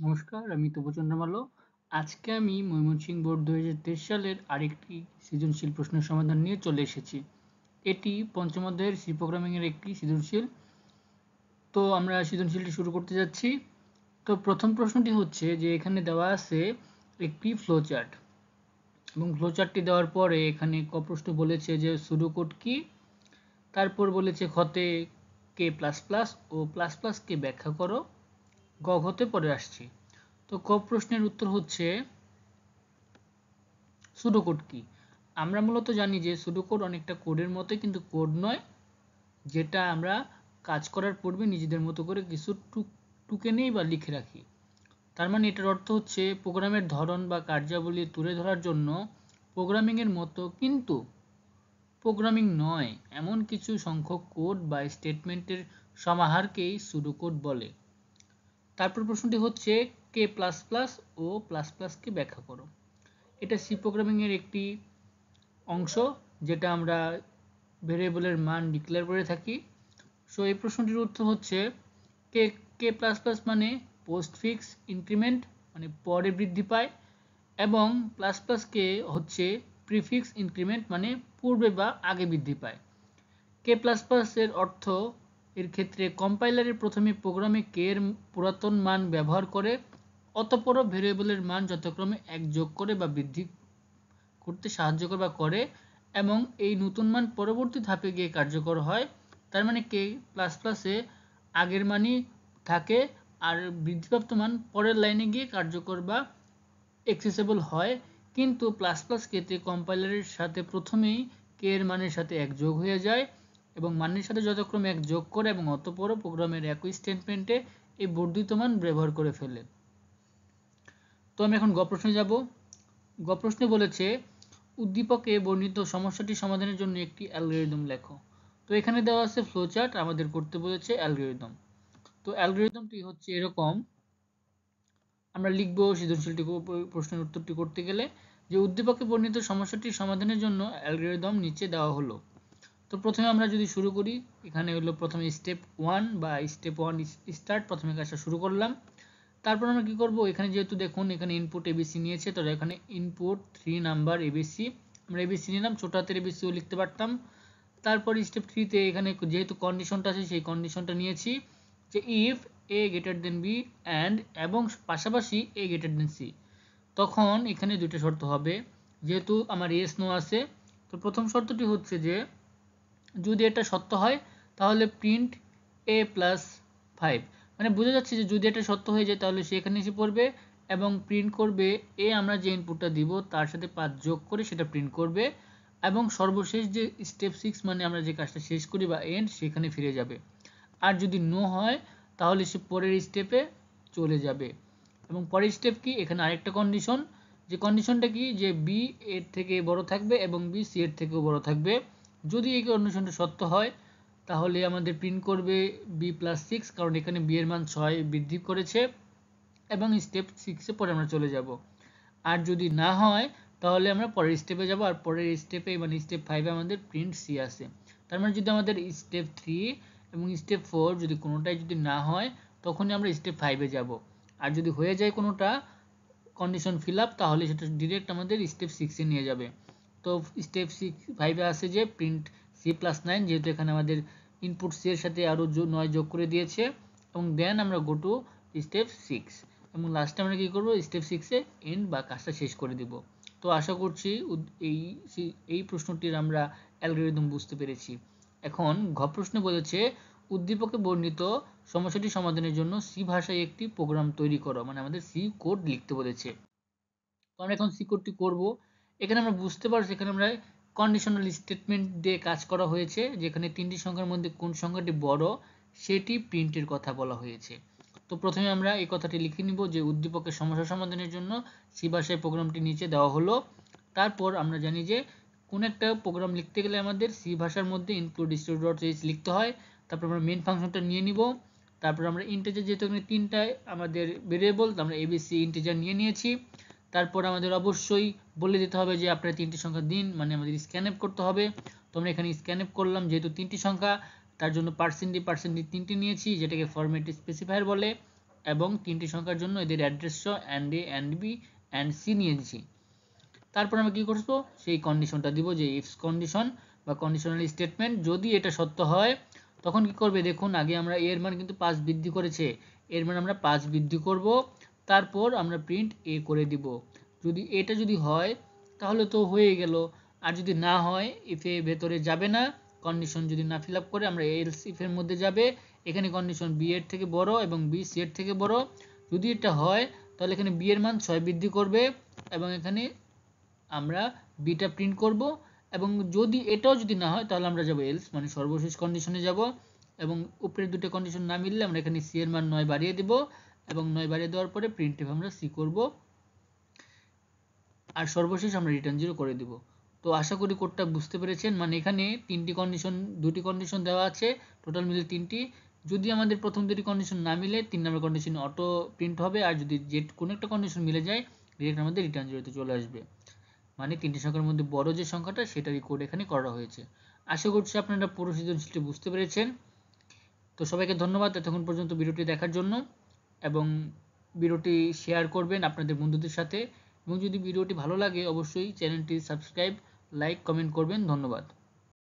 নমস্কার, আমি তপচন্দ্র মালো। আজকে আমি ময়মনসিংহ বোর্ড 2023 সালের আরেকটি সৃজনশীল প্রশ্নের সমাধান নিয়ে চলে এসেছি। এটি পঞ্চম অধ্যায়ের সি প্রোগ্রামিংয়ের একটি সৃজনশীল। তো আমরা সৃজনশীলটি শুরু করতে যাচ্ছি। তো প্রথম প্রশ্নটি হচ্ছে যে এখানে দেওয়া আছে একটি ফ্লোচার্ট এবং ফ্লোচার্টটি দেওয়ার পরে এখানে ক প্রশ্ন বলেছে যে সুডোকোড কি, তারপর বলেছে ক্ষতে কে প্লাস প্লাস ও প্লাস প্লাস কে ব্যাখ্যা করো। গ ঘতে পরে আসছি। তো ক প্রশ্নের উত্তর হচ্ছে সুডোকোড কি। আমরা মূলত জানি যে সুডোকোড অনেকটা কোডের মতোই, কিন্তু কোড নয়, যেটা আমরা কাজ করার পূর্বে নিজেদের মতো করে কিছু টুকে নেই বা লিখে রাখি। তার মানে এটার অর্থ হচ্ছে প্রোগ্রামের ধরন বা কার্যাবলী তুলে ধরার জন্য প্রোগ্রামিংয়ের মতো কিন্তু প্রোগ্রামিং নয় এমন কিছু সংখ্যক কোড বা স্টেটমেন্টের সমাহারকেই সুডোকোড বলে। তারপর প্রশ্নটি হচ্ছে কে প্লাস প্লাস ও প্লাস প্লাসকে ব্যাখ্যা করো। এটা সি প্রোগ্রামিংয়ের একটি অংশ, যেটা আমরা ভেরিয়েবলের মান ডিক্লেয়ার করে থাকি। সো এই প্রশ্নটির উত্তর হচ্ছে কে কে প্লাস প্লাস মানে পোস্টফিক্স ইনক্রিমেন্ট, মানে পরে বৃদ্ধি পায়, এবং প্লাস প্লাস কে হচ্ছে প্রিফিক্স ইনক্রিমেন্ট, মানে পূর্বে বা আগে বৃদ্ধি পায়। কে প্লাস প্লাস এর অর্থ এর ক্ষেত্রে কম্পাইলারের প্রথমে প্রোগ্রামে কে এর পুরাতন মান ব্যবহার করে অতঃপর ভেরিয়েবলের মান যথাক্রমে এক যোগ করে বা বৃদ্ধি করতে সাহায্য করে বা করে, এবং এই নতুন মান পরবর্তী ধাপে গিয়ে কার্যকর হয়। তার মানে কে প্লাস প্লাসে আগের মানই থাকে আর বৃদ্ধিপ্রাপ্ত মান পরের লাইনে গিয়ে কার্যকর বা এক্সেসেবল হয়। কিন্তু প্লাস প্লাস কেতে কম্পাইলারের সাথে প্রথমেই কে এর মানের সাথে এক যোগ হয়ে যায় এবং মানের সাথে যথাক্রমে এক যোগ করে এবং অতঃপর প্রোগ্রামের একই স্টেটমেন্টে এই বর্ধিত মান ব্যবহার করে ফেলে। তো আমি এখন গ প্রশ্নে যাব। গ প্রশ্নে বলেছে উদ্দীপকে বর্ণিত সমস্যাটি সমাধানের জন্য একটি অ্যালগরিদম লেখো। তো এখানে দেওয়া আছে ফ্লোচার্ট, আমাদের করতে বলেছে অ্যালগরিদম। তো অ্যালগরিদমটি হচ্ছে এরকম, আমরা লিখব সৃজনশীলটি প্রশ্নের উত্তরটি করতে গেলে যে উদ্দীপকে বর্ণিত সমস্যাটি সমাধানের জন্য অ্যালগরিদম নিচে দেওয়া হলো। তো প্রথমে আমরা যদি শুরু করি, এখানে হলো প্রথমে স্টেপ 1 বা স্টেপ 1 স্টার্ট, প্রথমে কাজটা শুরু করলাম। তারপর আমরা কি করব, এখানে যেহেতু দেখুন এখানে ইনপুট এবিসি নিয়েছে, তো এখানে ইনপুট 3 নাম্বার এবিসি, আমরা এবিসি নিলাম, ছোট হাতের এবিসিও লিখতে পারতাম। তারপর স্টেপ 3 তে এখানে যেহেতু কন্ডিশনটা আছে সেই কন্ডিশনটা নিয়েছি যে if A greater than B and এবং পাশাপাশি এ গ্রেটার দেন সি, তখন এখানে দুটো শর্ত হবে। যেহেতু আমার ইয়েস নো আছে, তো প্রথম শর্তটি হচ্ছে যে যদি এটা সত্য হয় তাহলে প্রিন্ট এ প্লাস 5, মানে বোঝা যাচ্ছে যে যদি এটা সত্য হয়ে যায় তাহলে সে এখানে এসে পড়বে এবং প্রিন্ট করবে এ, আমরা যে ইনপুটটা দিব তার সাথে 5 যোগ করে সেটা প্রিন্ট করবে, এবং সর্বশেষ যে স্টেপ 6 মানে আমরা যে কাজটা শেষ করি বা এন্ড, সেখানে ফিরে যাবে। আর যদি নো হয় তাহলে সে পরের স্টেপে চলে যাবে। এবং পরের স্টেপ কি, এখানে আরেকটা কন্ডিশন, যে কন্ডিশনটা কি, যে বি এর থেকে বড় থাকবে এবং বি সি এর থেকেও বড় থাকবে। যদি এই কন্ডিশনটা সত্য হয় তাহলে আমাদের প্রিন্ট করবে বি প্লাস 6, কারণ এখানে বি এর মান 6 বৃদ্ধি করেছে, এবং স্টেপ 6 পরে আমরা চলে যাব। আর যদি না হয় তাহলে আমরা পরের স্টেপে যাব, আর পরের স্টেপে মানে স্টেপ 5 আমাদের প্রিন্ট সি আছে। তার মানে যদি আমাদের স্টেপ 3 এবং স্টেপ 4 যদি কোনোটাই যদি না হয় তখনই আমরা স্টেপ 5 যাব, আর যদি হয়ে যায় কোনোটা কন্ডিশন ফিল আপ তাহলে সেটা ডিরেক্ট আমাদের স্টেপ 6 এ নিয়ে যাবে। তো স্টেপ 5 এ আছে যে প্রিন্ট C+9, যেহেতু এখানে আমাদের ইনপুট সি এর সাথে আরও 9 যোগ করে দিয়েছে, এবং দেন আমরা গো টু স্টেপ 6, এবং লাস্টে আমরা কি করব, স্টেপ 6 এ এন্ড বা কাজটা শেষ করে দিব। তো আশা করছি এই এই প্রশ্নটির আমরা অ্যালগরিদম বুঝতে পেরেছি। এখন ঘ প্রশ্নে বলেছে উদ্দীপকে বর্ণিত সমস্যাটি সমাধানের জন্য সি ভাষায় একটি প্রোগ্রাম তৈরি করো, মানে আমাদের সি কোড লিখতে বলেছে। তো আমরা এখন সি কোডটি করব। এখানে আমরা বুঝতে পারছি এখানে আমরা কন্ডিশনাল স্টেটমেন্ট দিয়ে কাজ করা হয়েছে, যেখানে তিনটি সংখ্যার মধ্যে কোন সংখ্যাটি বড় সেটি প্রিন্টের কথা বলা হয়েছে। তো প্রথমে আমরা এই কথাটি লিখে নিব যে উদ্দীপকের সমস্যা সমাধানের জন্য সি ভাষায় প্রোগ্রামটি নিচে দেওয়া হলো। তারপর আমরা জানি যে কোন একটা প্রোগ্রাম লিখতে গেলে আমাদের সি ভাষার মধ্যে ইনক্লুড স্টোরি.h লিখতে হয়। তারপর আমরা মেন ফাংশনটা নিয়ে নিব। তারপর আমরা ইন্টিজার, যেহেতু এখানে তিনটায় আমাদের ভেরিয়েবল, আমরা এবিসি ইন্টিজার নিয়ে নিয়েছি। তারপর আমাদের অবশ্যই বলে দিতে হবে যে আপনারা তিনটি সংখ্যা দিন, মানে আমাদের স্ক্যানএপ করতে হবে। তো আমরা এখানে স্ক্যানএপ করলাম, যেহেতু তিনটি সংখ্যা তার জন্য পার্সেন্ট ডি তিনটি নিয়েছি, যেটাকে ফরম্যাট স্পেসিফায়ার বলে। এবং 3টি সংখ্যার জন্য এদের অ্যাড্রেস সহ and A and B and C নিয়েছি। তারপর আমরা কি করব, সেই কন্ডিশনটা দিব যে ইফস কন্ডিশন বা কন্ডিশনাল স্টেটমেন্ট। যদি এটা সত্য হয় তখন কি করবে, দেখুন আগে আমরা এর মান কিন্তু 5 বৃদ্ধি করেছে, এর মান আমরা 5 বৃদ্ধি করব, তারপর আমরা প্রিন্ট এ করে দিব। যদি এটা যদি হয় তাহলে তো হয়ে গেল, আর যদি না হয় ইফে ভেতরে যাবে না, কন্ডিশন যদি না ফিল আপ করে আমরা এলস ইফের মধ্যে যাবে। এখানে কন্ডিশন বি এর থেকে বড় এবং বি সি এর থেকে বড়। যদি এটা হয় তাহলে এখানে বি এর মান 6 বৃদ্ধি করবে এবং এখানে আমরা বিটা প্রিন্ট করব। এবং যদি এটাও যদি না হয় তাহলে আমরা যাব এলস মানে সর্বশেষ কন্ডিশনে যাব, এবং উপরের দুটো কন্ডিশন না মিললে আমরা এখানে সি এর মান 9 বাড়িয়ে দেব, এবং 9 বাড়িয়ে দেওয়ার পরে প্রিন্টএফ আমরা সি করব, আর সর্বশেষ আমরা রিটার্ন 0 করে দিব। তো আশা করি কোডটা বুঝতে পেরেছেন। মানে এখানে দুটি কন্ডিশন দেওয়া আছে, টোটাল মিলে 3টি। যদি আমাদের প্রথম দুটি কন্ডিশন না মিলে 3 নম্বর কন্ডিশন অটো প্রিন্ট হবে, আর যদি যে কোনো একটা কন্ডিশন মিলে যায় ডিরেক্ট আমাদের রিটার্ন 0-তে চলে আসবে। মানে 3টি সংখ্যার মধ্যে বড় যে সংখ্যাটা সেটারই কোড এখানে করা হয়েছে। আশা করছি আপনারা পুরো সৃজনশীলটি বুঝতে পেরেছেন। তো সবাইকে ধন্যবাদ এতক্ষণ পর্যন্ত ভিডিওটি দেখার জন্য, এবং ভিডিওটি শেয়ার করবেন আপনাদের বন্ধুদের সাথে, এবং যদি ভিডিওটি ভালো লাগে অবশ্যই চ্যানেলটি সাবস্ক্রাইব, লাইক, কমেন্ট করবেন। ধন্যবাদ।